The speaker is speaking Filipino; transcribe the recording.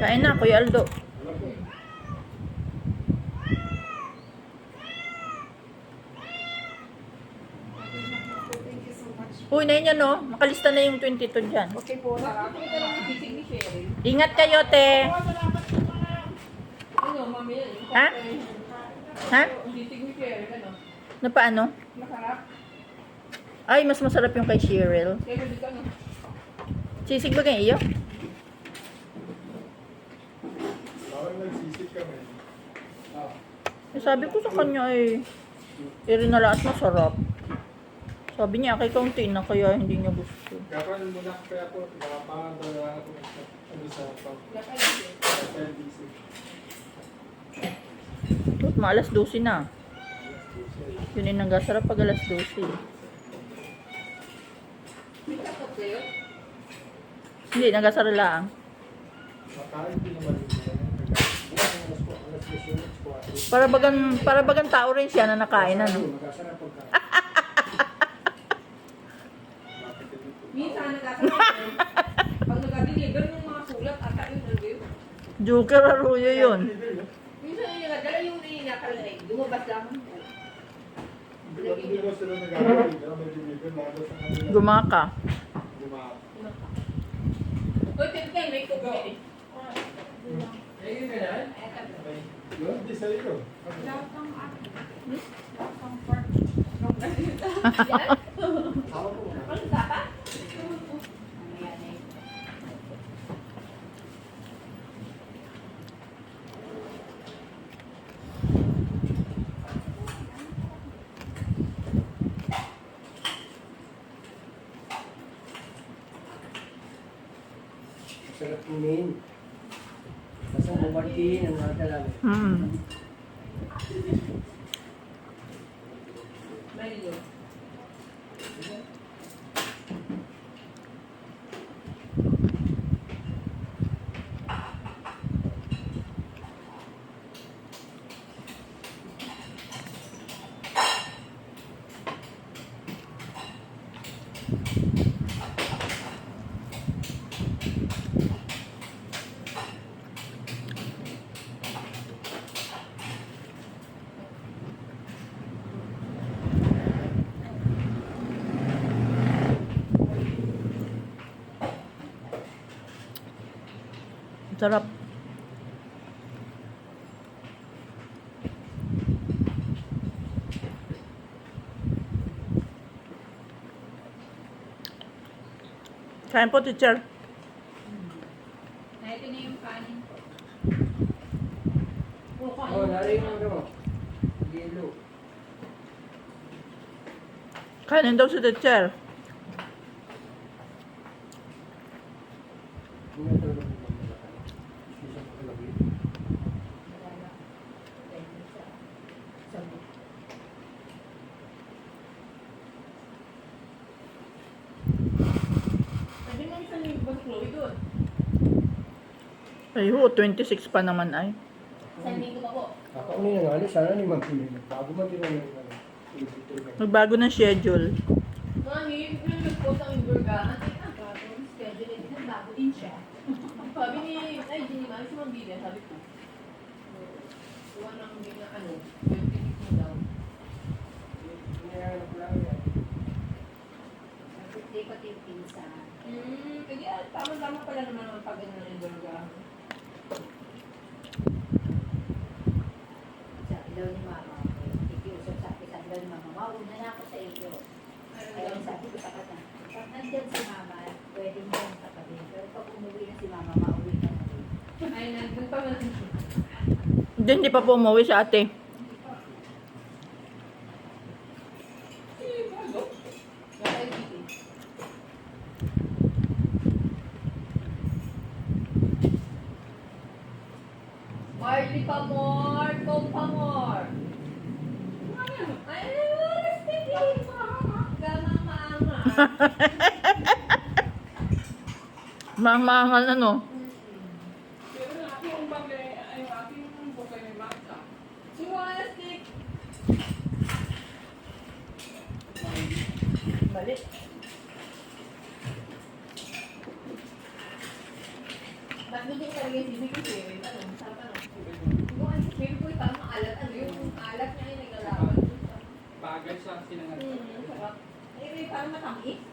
Kain na, Kuya Aldo. Uy, na yun, no? Makalista na yung 22 dyan. Okay po, salamat. Ingat kayo, te. Ano, mami? Ha? Ha? Titig ni Sherry, ano? Na paano? Masarap. Ay, mas masarap yung kay Cheryl. Kaya dito, ano? Sisig ba kayo iyo? Parang nagsisip kami. Eh, sabi ko sa kanya eh, irinala at masarap. Sabi niya, kay kaunti na kaya hindi niya gusto. Kapan muna kaya po, nakapangandala ako sa LBC. At maalas 12 na. Yun yung nanggasarap pag alas 12. May takot kayo? Hindi, nanggasara lang. Makain din naman yun. Para bagang tao rin siya na nakain na, no? Minsan, nagkakaroon. Pag nag-deliver ng mga sulat, ata yun, ano yun? Joker Arroyo yun. Minsan yung nagadala yung nakakalay. Lumabas lang. Hindi ko sila nag-aaral. May deliver lalo sa kanila. Gumaka. Gumaka. Uy, Tintin, may tubig. Ayun ka na? Hindi sa iyo. Hawak ko. Ano dapat? Sarap kunin. Tapos ang bumartiin, ang nadala. Hmm. May yun. Sarap. Kain po, teacher. Ito na yung kanin ko. Oh, narinig mo ito. Yelo. Kainin daw si teacher. Hindi ito lang. Isa ko kalagi. Sabi mo isa yung ibang Chloe doon. Ay, ho, 26 pa naman ay. Sa linggo pa po. Kakauni na nga, sana ni Ma'am Pinoy. Bago man din ang Magbago ng schedule. Mami, yung nag-post ang burgahan, ay bagong schedule, din bago din siya. Sabi ni, ay, di ni Mami, si Ma'am Bilia, sabi ko. Kuha ng bigla, ano, 26 mo daw. Hindi ko din pinsan. Kaya tama-tama pala naman ang pag-ano ng burgahan. Sabi daw ni Mama, ikiusap sa akin, sabi daw ni Mama, mauna na ako sa iyo. Kaya sabi ko sa kanya, pag nandyan si Mama, pwedeng dyan sa kami. Pero pag umuwi na si Mama, mauwi ka na rin. Ay, nandun pa man. Hindi pa po umuwi sa ate. Marley pa more, Tom pa more. Ay, speaking, gama maanga. Maangal ano. Pero yung aking bagay, ay yung aking bukay ni Magda. Si Walastik. Balik. Ba't Doon yung talaga yung sisig kasi, ano, sarap ano. Yung ano, baby ko, parang maalat, ano, yung alat niya ay naglalaban. Bagay siya sinangat. Sarap. Ay, may parang matamis.